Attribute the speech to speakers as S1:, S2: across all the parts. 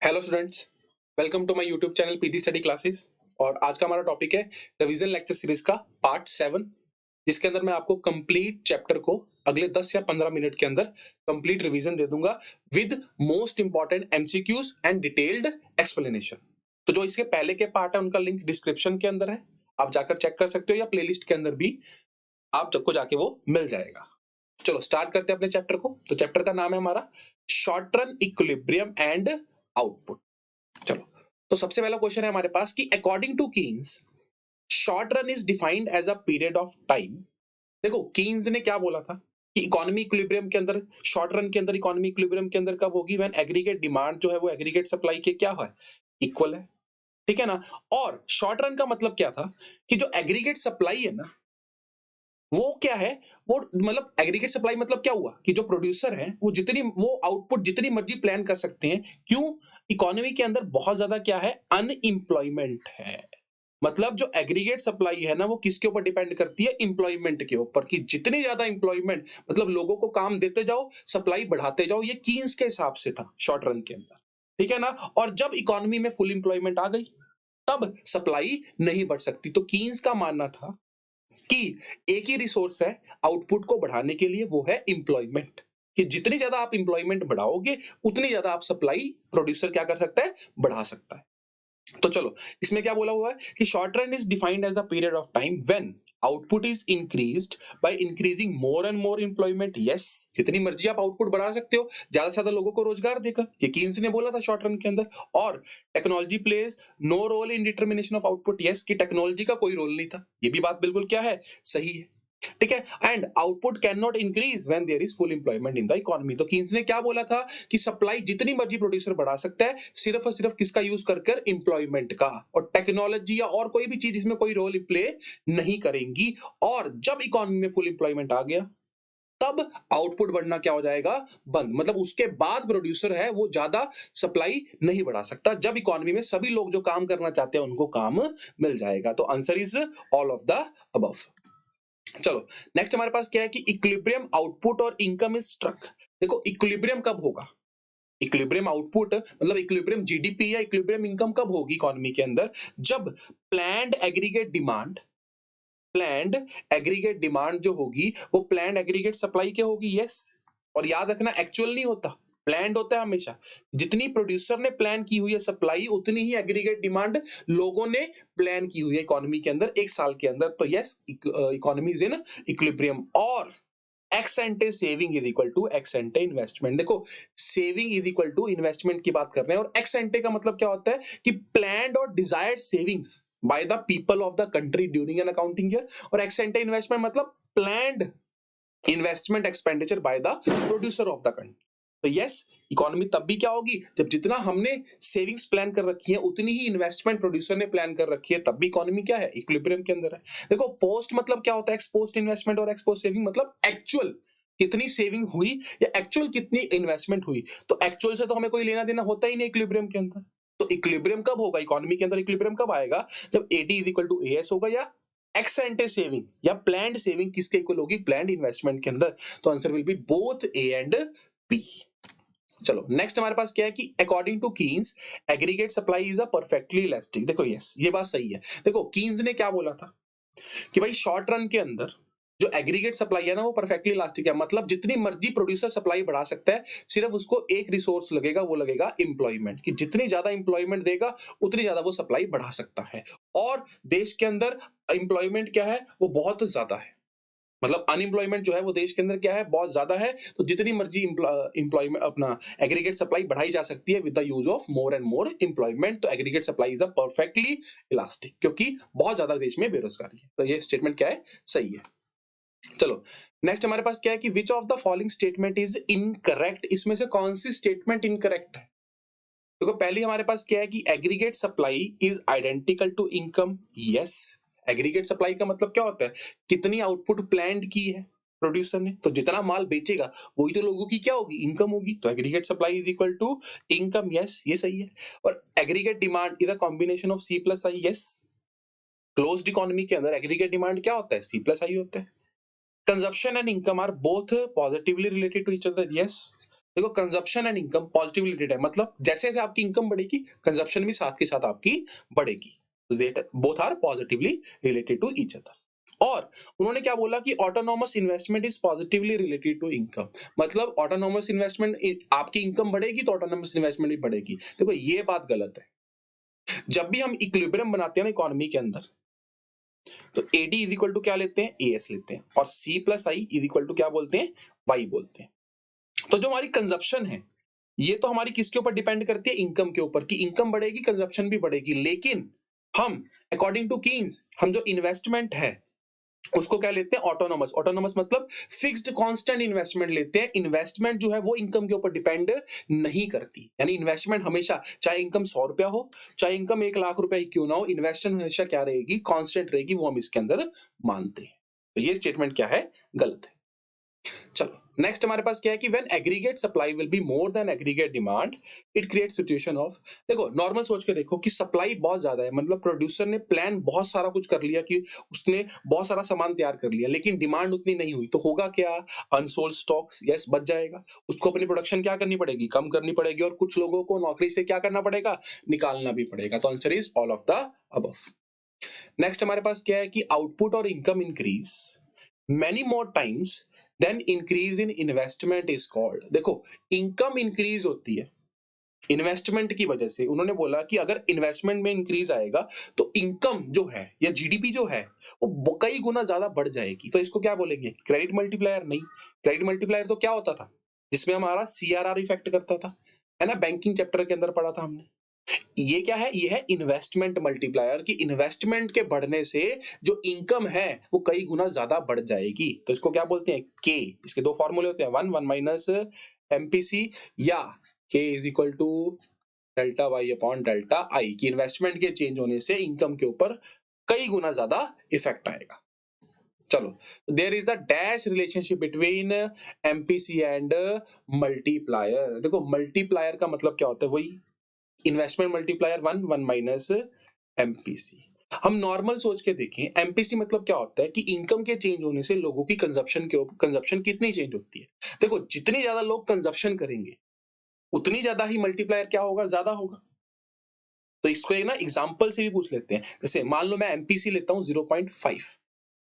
S1: Hello students, welcome to my YouTube channel PG study classes. और आज का हमारा टॉपिक है रिवीजन लेक्चर सीरीज का पार्ट 7, जिसके अंदर मैं आपको कंप्लीट चैप्टर को अगले 10 या 15 मिनट के अंदर कंप्लीट रिवीजन दे दूंगा with most important MCQs and detailed explanation. तो जो इसके पहले के पार्ट है उनका लिंक डिस्क्रिप्शन के अंदर है, आप जाकर चेक कर सकते हो, या प्लेलिस्ट के अंदर भी आप सबको जाके वो मिल जाएगा। चलो स्टार्ट करते हैं अपने चैप्टर को। तो चैप्टर का नाम है हमारा short run equilibrium and output. चलो, तो सबसे पहला क्वेश्चन है हमारे पास कि according to Keynes short run is defined as a period of time. देखो कीन्स ने क्या बोला था कि इकोनॉमी इक्विलिब्रियम के अंदर, शॉर्ट रन के अंदर इकोनॉमी इक्विलिब्रियम के अंदर कब होगी? व्हेन एग्रीगेट डिमांड जो है वो एग्रीगेट सप्लाई के क्या है, इक्वल है। ठीक है ना। और शॉर्ट रन का मतलब क्या था कि जो एग्रीगेट सप्लाई है ना, वो क्या है, वो मतलब एग्रीगेट सप्लाई मतलब क्या हुआ कि जो प्रोड्यूसर है वो आउटपुट जितनी मर्जी प्लान कर सकते हैं। क्यों? इकोनॉमी के अंदर बहुत ज्यादा क्या है, अनएम्प्लॉयमेंट है। मतलब जो एग्रीगेट सप्लाई है ना, वो किसके ऊपर डिपेंड करती है? एम्प्लॉयमेंट के ऊपर, कि जितनी ज्यादा एम्प्लॉयमेंट, मतलब लोगों को काम देते जाओ, सप्लाई बढ़ाते जाओ। ये कीन्स के हिसाब से था शॉर्ट रन के अंदर। ठीक है ना। और जब इकोनॉमी में फुल एम्प्लॉयमेंट आ गई, तब सप्लाई नहीं बढ़ सकती। तो कीन्स का मानना था कि एक ही रिसोर्स है आउटपुट को बढ़ाने के लिए, वो है एम्प्लॉयमेंट। कि जितनी ज्यादा आप एम्प्लॉयमेंट बढ़ाओगे, उतनी ज्यादा आप सप्लाई प्रोड्यूसर क्या कर सकता है, बढ़ा सकता है। तो चलो, इसमें क्या बोला हुआ है कि short run is defined as a period of time when output is increased by increasing more and more employment. Yes, जितनी मर्जी आप आउटपुट बढ़ा सकते हो, ज्यादा से ज्यादा लोगों को रोजगार देकर। ये कीन्स ने बोला था शॉर्ट रन के अंदर। और technology plays no role in determination of output. Yes, कि टेक्नोलॉजी का कोई रोल नहीं था। ये भी बात बिल्कुल क्या है, सही है। ठीक है। And output cannot increase when there is full employment in the economy. तो कीन्स ने क्या बोला था कि सप्लाई जितनी मर्जी प्रोड्यूसर बढ़ा सकता है, सिर्फ और सिर्फ किसका यूज कर एम्प्लॉयमेंट का। और टेक्नोलॉजी या और कोई भी चीज इसमें कोई रोल प्ले नहीं करेंगी। और जब इकोनॉमी में फुल एम्प्लॉयमेंट आ गया, तब आउटपुट बढ़ना क्या हो जाएगा, बंद। मतलब उसके बाद प्रोड्यूसर है वो ज्यादा सप्लाई नहीं बढ़ा सकता। जब इकोनॉमी में सभी लोग जो काम करना चाहते हैं उनको काम मिल जाएगा। तो answer is all of the above. चलो, नेक्स्ट हमारे पास क्या है कि इक्विलिब्रियम आउटपुट और इनकम इज स्ट्रक। देखो, इक्विलिब्रियम कब होगा? इक्विलिब्रियम आउटपुट मतलब इक्विलिब्रियम जीडीपी या इक्विलिब्रियम इनकम कब होगी इकोनॉमी के अंदर? जब planned aggregate demand, planned aggregate demand जो होगी वो प्लान्ड एग्रीगेट सप्लाई के होगी। यस। और याद रखना, एक्चुअल नहीं होता, प्लान्ड होता है हमेशा। जितनी प्रोड्यूसर ने प्लान की हुई है सप्लाई, उतनी ही एग्रीगेट डिमांड लोगों ने प्लान की हुई है इकोनॉमी के अंदर एक साल के अंदर। तो yes, economy is in equilibrium. और ex ante saving is equal to ex ante investment. देखो, saving is equal to investment की बात कर रहे हैं। और एक्स एंटे का मतलब क्या होता है कि प्लान्ड और desired savings by the people of the country during an accounting year. और एक्स एंटे इन्वेस्टमेंट मतलब planned investment expenditure by the producer of the country. तो यस, इकोनॉमी तब भी क्या होगी जब जितना हमने सेविंग्स प्लान कर रखी है, उतनी ही इन्वेस्टमेंट प्रोड्यूसर ने प्लान कर रखी है, तब भी इकोनॉमी क्या है, इक्विलिब्रियम के अंदर है। देखो, पोस्ट मतलब क्या होता है, एक्स पोस्ट इन्वेस्टमेंट और एक्स पोस्ट सेविंग मतलब एक्चुअल कितनी सेविंग हुई या एक्चुअल कितनी इन्वेस्टमेंट हुई। तो एक्चुअल से तो हमें कोई लेना देना होता ही नहीं इक्विलिब्रियम के अंदर। तो इक्विलिब्रियम कब होगा इकोनॉमी के अंदर? इक्विलिब्रियम कब आएगा? जब AD is equal to AS होगा, या एक्स एंटे सेविंग या प्लान्ड सेविंग किसके इक्वल होगी, प्लान्ड इन्वेस्टमेंट के अंदर। तो answer will be both A and B. चलो, नेक्स्ट हमारे पास क्या है कि according to Keynes aggregate supply is a perfectly elastic. देखो यस, ये बात सही है। देखो, कीन्स ने क्या बोला था कि भाई शॉर्ट रन के अंदर जो एग्रीगेट सप्लाई है ना, वो परफेक्टली इलास्टिक है। मतलब जितनी मर्जी प्रोड्यूसर सप्लाई बढ़ा सकता है, सिर्फ उसको एक रिसोर्स लगेगा, वो लगेगा एम्प्लॉयमेंट। कि जितनी ज्यादा एम्प्लॉयमेंट देगा, उतनी ज्यादा वो सप्लाई बढ़ा सकता है। और देश के अंदर एम्प्लॉयमेंट क्या है, वो बहुत ज्यादा है। मतलब अनएम्प्लॉयमेंट जो है वो देश के अंदर क्या है, बहुत ज्यादा है। तो जितनी मर्जी एम्प्लॉयमेंट अपना एग्रीगेट सप्लाई बढ़ाई जा सकती है with the use of more and more employment. तो aggregate supply is a perfectly elastic, क्योंकि बहुत ज्यादा देश में बेरोजगारी है। तो ये स्टेटमेंट क्या है, सही है। चलो, नेक्स्ट हमारे पास क्या है कि which of the following statement is incorrect. इसमें से कौन सी स्टेटमेंट इनकरेक्ट है? देखो, पहली हमारे पास क्या है कि aggregate supply is identical to income. Yes, aggregate supply का मतलब क्या होता है, कितनी आउटपुट प्लान की है प्रोड्यूसर ने, तो जितना माल बेचेगा वही तो लोगों की क्या होगी, इनकम होगी। तो aggregate supply is equal to income. Yes, ये सही है। और aggregate demand is a combination of C plus I. Yes, closed economy के अंदर एग्रीगेट डिमांड क्या होता है, सी प्लस आई होता है। Consumption and income are both positively related to each other. Yes, देखो consumption and income positively related है, मतलब जैसे जैसे आपकी इनकम बढ़ेगी कंजप्शन भी साथ के साथ आपकी बढ़ेगी, तो both are positively related to each other. और उन्होंने क्या बोला कि autonomous investment is positively related to income, मतलब ऑटोनॉमस इन्वेस्टमेंट आपकी इनकम बढ़ेगी तो ऑटोनॉमस इन्वेस्टमेंट भी बढ़ेगी। देखो ये बात गलत है। जब भी हम इक्विलिब्रियम बनाते हैं ना इकोनॉमी के अंदर, तो एडी इज इक्वल टू क्या लेते हैं, एएस लेते हैं, और C plus I is equal to क्या बोलते हैं, वाई बोलते हैं। तो जो हमारी कंजप्शन है ये तो हमारी किसके ऊपर डिपेंड करती है, इनकम के ऊपर, कि इनकम बढ़ेगी कंजप्शन भी बढ़ेगी। लेकिन हम अकॉर्डिंग टू कीन्स हम जो इन्वेस्टमेंट है उसको क्या लेते हैं, ऑटोनॉमस। ऑटोनॉमस मतलब फिक्स्ड कांस्टेंट इन्वेस्टमेंट लेते हैं। इन्वेस्टमेंट जो है वो इनकम के ऊपर डिपेंड नहीं करती, यानी इन्वेस्टमेंट हमेशा, चाहे इनकम 100 रुपया हो, चाहे इनकम 1 लाख रुपया ही क्यों ना हो, इन्वेस्टमेंट हमेशा क्या रहेगी, कांस्टेंट रहेगी। वो हम इसके अंदर मानते हैं। तो ये स्टेटमेंट क्या है, गलत है। चलो नेक्स्ट हमारे पास क्या है कि when aggregate supply will be more than aggregate demand it create situation of, देखो नॉर्मल सोच के देखो कि सप्लाई बहुत ज्यादा है, मतलब प्रोड्यूसर ने प्लान बहुत सारा कुछ कर लिया, कि उसने बहुत सारा सामान तैयार कर लिया, लेकिन डिमांड उतनी नहीं हुई, तो होगा क्या, अनसोल्ड स्टॉक यस बच जाएगा। उसको अपनी प्रोडक्शन क्या करनी पड़ेगी, कम करनी पड़ेगी, और कुछ लोगों को नौकरी से क्या करना पड़ेगा, निकालना भी पड़ेगा। तो answer is all of the above. Next हमारे पास क्या है कि आउटपुट और income increase many more times then increase in investment is called। देखो इनकम इंक्रीज होती है इन्वेस्टमेंट की वजह से। उन्होंने बोला कि अगर इन्वेस्टमेंट में इंक्रीज आएगा तो इनकम जो है या जीडीपी जो है वो कई गुना ज्यादा बढ़ जाएगी। तो इसको क्या बोलेंगे, क्रेडिट मल्टीप्लायर। नहीं, क्रेडिट मल्टीप्लायर तो क्या होता था, जिसमें हमारा सीआरआर इफेक्ट करता था, है ना, बैंकिंग चैप्टर के अंदर पढ़ा था हमने। ये क्या है, ये है इन्वेस्टमेंट मल्टीप्लायर, कि इन्वेस्टमेंट के बढ़ने से जो इनकम है वो कई गुना ज्यादा बढ़ जाएगी। तो इसको क्या बोलते हैं, के। इसके दो फॉर्मूले होते हैं, वन माइनस एमपीसी, या K is equal to delta Y upon delta I, कि इन्वेस्टमेंट के चेंज होने से इनकम के ऊपर कई गुना ज्यादा इफेक्ट आएगा। चलो, there is the dash relationship between MPC and multiplier. देखो मल्टीप्लायर का मतलब क्या होता है, वही investment multiplier one minus MPC. हम नॉर्मल सोच के देखें, एमपीसी मतलब क्या होता है कि इनकम के चेंज होने से लोगों की कंजप्शन कितनी चेंज होती है। देखो जितनी ज्यादा लोग कंजप्शन करेंगे उतनी ज्यादा ही मल्टीप्लायर क्या होगा, ज्यादा होगा। तो इसको एक ना एग्जांपल से भी पूछ लेते हैं। जैसे मान लो मैं एमपीसी लेता हूं 0.5,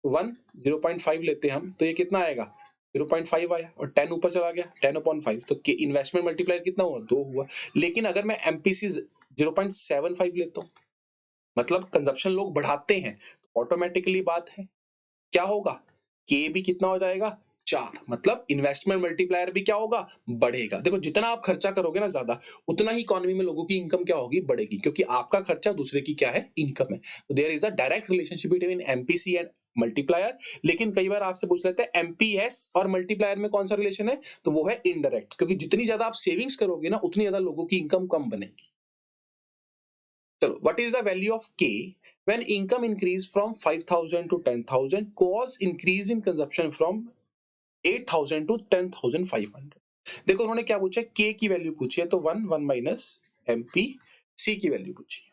S1: 0.5 लेते हैं हम, तो ये कितना आएगा, 0.5 आया, और 10 ऊपर चला गया, 10/5, तो इन्वेस्टमेंट मल्टीप्लायर कितना हुआ, 2 हुआ। लेकिन अगर मैं एमपीसी 0.75 लेता हूं, मतलब कंजप्शन लोग बढ़ाते हैं, तो ऑटोमेटिकली बात है क्या होगा, के भी कितना हो जाएगा, 4, मतलब इन्वेस्टमेंट मल्टीप्लायर भी क्या होगा, बढ़ेगा। देखो जितना आप खर्चा करोगे ना ज्यादा, उतना ही इकोनॉमी में लोगों की इनकम क्या होगी, बढ़ेगी, क्योंकि आपका खर्चा दूसरे की क्या है, इनकम है। तो there is a direct relationship between MPC and multiplier. लेकिन कई बार आपसे पूछ लेते हैं एमपीएस और मल्टीप्लायर में कौन सा रिलेशन है, तो वो है इनडायरेक्ट, क्योंकि जितनी ज्यादा आप सेविंग्स करोगे ना उतनी ज्यादा लोगों की इनकम कम बनेगी। चलो, what is the value of के when income increase from 5,000 to 10,000 cause increase in consumption from 8,000 to 10,500। देखो उन्होंने क्या पूछा, के की वैल्यू पूछी है, तो 1 माइनस एमपी, सी की वैल्यू पूछी है।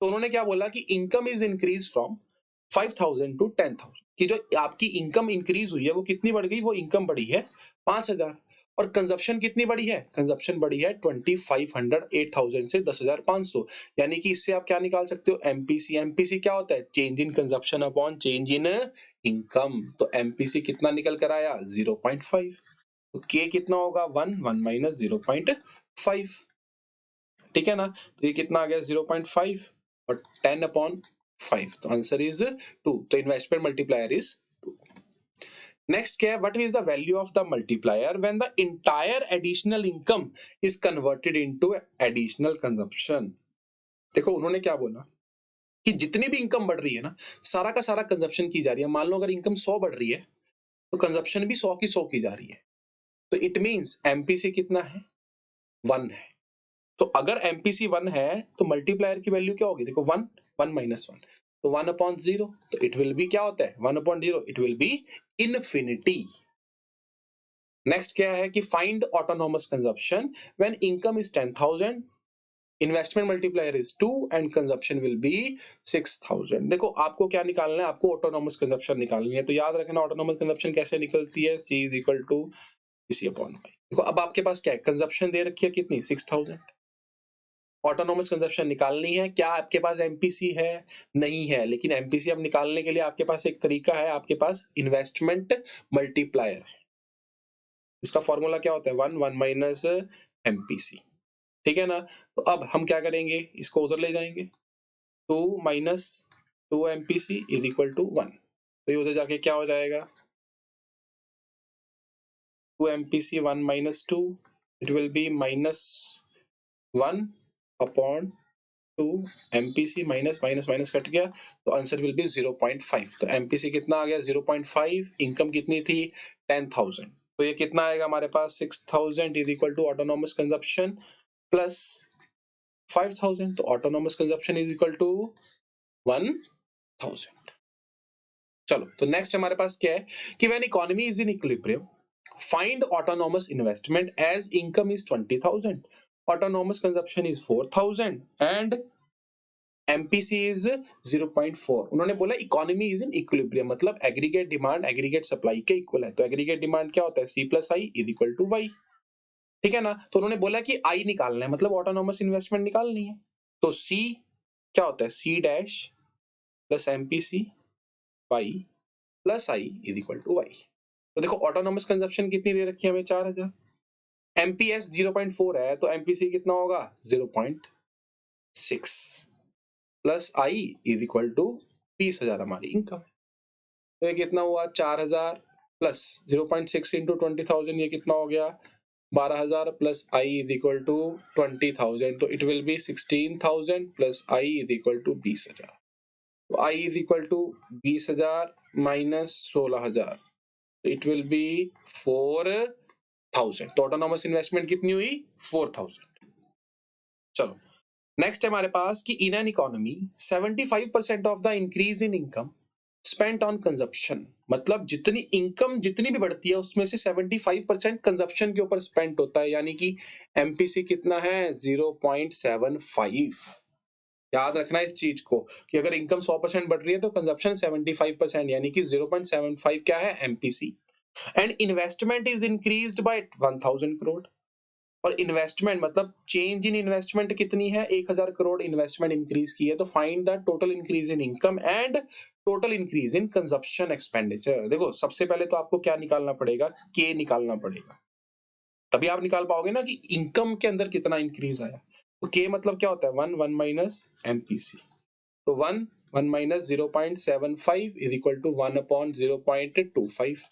S1: तो उन्होंने क्या बोला कि income is increase from 5,000 to 10,000, कि जो आपकी इनकम इंक्रीज हुई है वो कितनी बढ़ गई, वो इनकम बढ़ी है 5,000, और कंजप्शन कितनी बढ़ी है, कंजप्शन बढ़ी है 2,500, 8,000 से 10,500। यानी कि इससे आप क्या निकाल सकते हो, एमपीसी। एमपीसी क्या होता है, change in consumption upon change in income. तो एमपीसी कितना निकल कर आया, 0.5। तो के कितना होगा, 1 माइनस 0.5, ठीक है ना। तो ये कितना आ गया, 0.5 और 10/5, तो आंसर इज 2। तो इन्वेस्टमेंट मल्टीप्लायर इज 2। नेक्स्ट क्या है, what is the value of the multiplier when the entire additional income is converted into additional consumption. देखो उन्होंने क्या बोला कि जितनी भी इनकम बढ़ रही है ना, सारा का सारा कंजप्शन की जा रही है। मान लो अगर इनकम 100 बढ़ रही है तो कंजप्शन भी 100 की 100 की जा रही है। तो इट मींस एमपीसी कितना है, 1 है। तो अगर एमपीसी 1 है तो मल्टीप्लायर की वैल्यू क्या होगी, देखो 1 माइनस 1, तो 1/0, तो इट विल बी क्या होता है, 1/0, it will B infinity. Next क्या है कि find autonomous consumption when income is 10,000, investment multiplier is 2 and consumption will be 6,000। देखो आपको क्या निकालना है, आपको ऑटोनॉमस कंजप्शन निकालनी है। तो याद रखना ऑटोनॉमस कंजप्शन कैसे निकलती है, C is equal to MPC upon Y. देखो अब आपके पास क्या है, कंजप्शन दे रखी है कितनी, 6000। ऑटोनोमस कंजप्शन निकालनी है, क्या आपके पास MPC है, नहीं है, लेकिन MPC अब निकालने के लिए आपके पास एक तरीका है, आपके पास इन्वेस्टमेंट मल्टीप्लायर है। इसका फॉर्मूला क्या होता है, 1 माइनस MPC, ठीक है ना। तो अब हम क्या करेंगे, इसको उधर ले जाएंगे, 2 minus 2 MPC is equal to 1। तो ये उधर जाके क्या हो जाएगा, 2 MPC 1 minus 2, it will B minus 1 upon 2 MPC, minus minus minus cut गया, तो आंसर विल बी 0.5। तो MPC कितना आ गया, 0.5। इनकम कितनी थी, 10,000। तो ये कितना आएगा हमारे पास, 6,000 is equal to autonomous consumption plus 5,000। तो autonomous consumption is equal to 1,000। चलो, तो नेक्स्ट हमारे पास क्या है कि when economy is in equilibrium find autonomous investment as income is 20,000, autonomous consumption is 4,000 and MPC is 0.4। उन्होंने बोला इकोनॉमी इज इन इक्विलिब्रियम, मतलब एग्रीगेट डिमांड एग्रीगेट सप्लाई के इक्वल है। तो एग्रीगेट डिमांड क्या होता है, C plus I is equal to Y, ठीक है ना। तो उन्होंने बोला कि आई निकालना है, मतलब ऑटोनॉमस इन्वेस्टमेंट निकालनी है। तो C क्या होता है, C dash plus MPC Y plus I is equal to Y. तो देखो ऑटोनॉमस कंजप्शन कितनी दे रखी है हमें, 4,000। MPS 0.4 है, तो MPC कितना होगा, 0.6 plus I is equal to 20,000 हमारी इनकम। तो ये कितना हुआ, 4,000 प्लस 0.6 इंटू 20,000, ये कितना हो गया, 12,000 plus I is equal to 20,000। तो it will be 16,000 plus I is equal to 20,000। तो I is equal to 20,000 minus 16,000, तो इट विल बी 4,000। तो ऑटोनॉमस इन्वेस्टमेंट कितनी हुई, 4,000। चलो नेक्स्ट है हमारे पास कि in an economy 75% of the increase in income spent on consumption, मतलब जितनी इनकम जितनी भी बढ़ती है उसमें से 75% कंजप्शन के ऊपर स्पेंट होता है, यानी कि MPC कितना है, 0.75। याद रखना इस चीज को कि अगर इनकम 100% बढ़ रही है तो कंजप्शन 75%, यानी कि 0.75 क्या है, MPC। And investment is increased bye 1,000 crore, और इन्वेस्टमेंट मतलब चेंज इन इन्वेस्टमेंट कितनी है, 1,000 करोड़ इन्वेस्टमेंट इंक्रीज की है। तो find the total increase in income and total increase in consumption expenditure. देखो सबसे पहले तो आपको क्या निकालना पड़ेगा, के निकालना पड़ेगा, तभी आप निकाल पाओगे ना कि इनकम के अंदर कितना इंक्रीज आया। तो के मतलब क्या होता है, 1 माइनस MPC। तो 1 minus 0.75 is equal to 1 upon 0.25।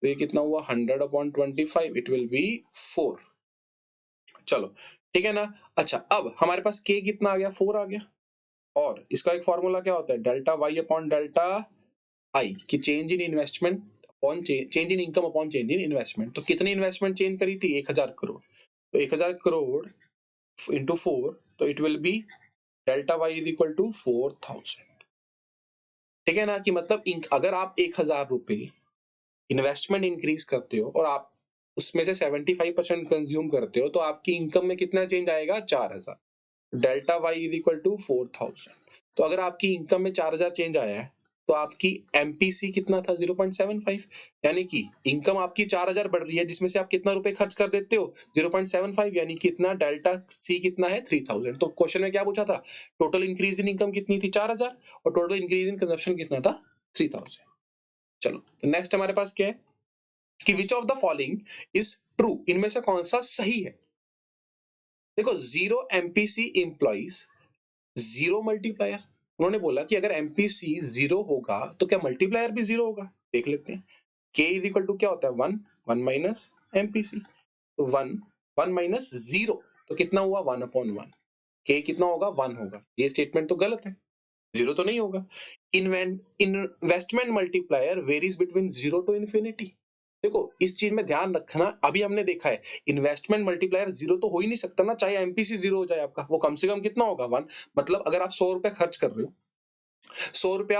S1: तो ये कितना हुआ, 100 अपॉन 25, इट विल बी 4। चलो ठीक है ना। अच्छा अब हमारे पास के कितना आ गया, 4 आ गया, और इसका एक फॉर्मूला क्या होता है, delta Y upon delta I, कि change in investment upon change in income upon change in investment. तो कितनी इन्वेस्टमेंट चेंज करी थी, 1,000 करोड़। तो 1,000 करोड़ इंटू 4, तो it will be delta Y is equal to 4,000, ठीक है ना। कि मतलब अगर आप 1,000 रुपए इन्वेस्टमेंट इंक्रीज करते हो और आप उसमें से 75% कंज्यूम करते हो, तो आपकी इनकम में कितना चेंज आएगा, 4,000। Delta Y is equal to 4,000। तो अगर आपकी इनकम में 4,000 चेंज आया है तो आपकी MPC कितना था, 0.75, यानी कि इनकम आपकी 4,000 बढ़ रही है, जिसमें से आप कितना रुपए खर्च कर देते हो, 0.75, यानी कितना, डेल्टा C कितना है, 3,000। तो क्वेश्चन में क्या पूछा था, टोटल इंक्रीज इन इनकम कितनी थी, 4,000, और टोटल इंक्रीज इन कंजप्शन कितना था, 3,000। चलो तो नेक्स्ट हमारे पास क्या है कि which of the following is true, इनमें से कौन सा सही है। देखो 0 MPC इंप्लॉइज 0 मल्टीप्लायर। उन्होंने बोला कि अगर MPC 0 होगा तो क्या मल्टीप्लायर भी 0 होगा, देख लेते हैं। K इज इक्वल टू क्या होता है, 1 माइनस MPC। तो 1 माइनस 0, तो कितना हुआ, 1 अपॉन 1। K कितना होगा, 1 होगा। ये स्टेटमेंट तो गलत है, 0 तो नहीं होगा। Investment multiplier varies between 0 to infinity. देखो इस चीज में ध्यान रखना, अभी हमने देखा है इन्वेस्टमेंट मल्टीप्लायर 0 तो हो ही नहीं सकता ना, चाहे MPC 0 हो जाए आपका, वो कम से कम कितना होगा, 1। मतलब अगर आप 100 रुपए खर्च कर रहे हो, 100 रुपया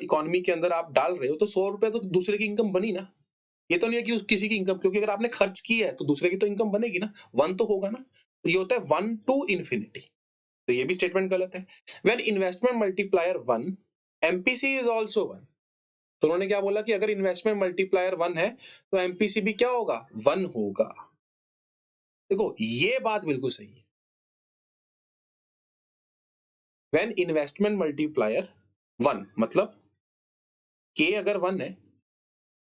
S1: इकोनॉमी के अंदर आप डाल रहे हो, तो 100 रुपया तो दूसरे की इनकम बनी ना। ये तो नहीं है कि किसी की इनकम, क्योंकि अगर आपने खर्च किया है तो दूसरे की तो इनकम बनेगी ना, 1 तो होगा ना। तो ये होता है 1 टू इन्फिनिटी, तो ये भी स्टेटमेंट गलत है। When investment multiplier 1, MPC is also 1, तो उन्होंने क्या बोला कि अगर इन्वेस्टमेंट मल्टीप्लायर 1 है तो एमपीसीबी क्या होगा, 1 होगा। देखो ये बात बिल्कुल सही है। व्हेन इन्वेस्टमेंट मल्टीप्लायर 1 मतलब के अगर 1 है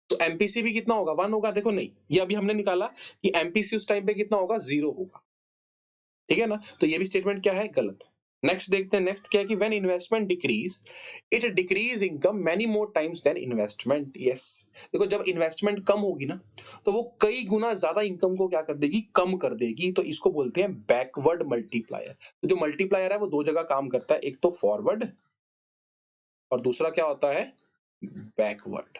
S1: तो एमपीसी भी कितना होगा, 1 होगा। देखो नहीं, ये अभी हमने निकाला कि एमपीसी उस टाइम पे कितना होगा, 0 होगा। ठीक है ना, तो ये भी स्टेटमेंट क्या है, गलत है। नेक्स्ट देखते हैं, नेक्स्ट क्या है कि when investment decrease it decrease income many more times than investment. Yes, देखो जब इन्वेस्टमेंट कम होगी ना तो वो कई गुना ज्यादा इनकम को क्या कर देगी, कम कर देगी। तो इसको बोलते हैं बैकवर्ड मल्टीप्लायर। तो जो मल्टीप्लायर है वो दो जगह काम करता है, एक तो फॉरवर्ड और दूसरा क्या होता है, बैकवर्ड।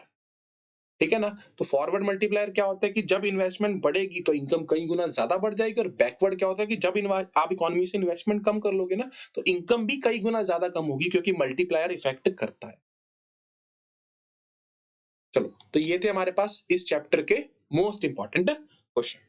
S1: ठीक है ना, तो फॉरवर्ड मल्टीप्लायर क्या होता है कि जब इन्वेस्टमेंट बढ़ेगी तो इनकम कई गुना ज्यादा बढ़ जाएगी, और बैकवर्ड क्या होता है कि जब आप इकोनॉमी से इन्वेस्टमेंट कम कर लोगे ना तो इनकम भी कई गुना ज्यादा कम होगी, क्योंकि मल्टीप्लायर इफेक्ट करता है। चलो, तो ये थे हमारे पास इस चैप्टर के मोस्ट इंपॉर्टेंट क्वेश्चन।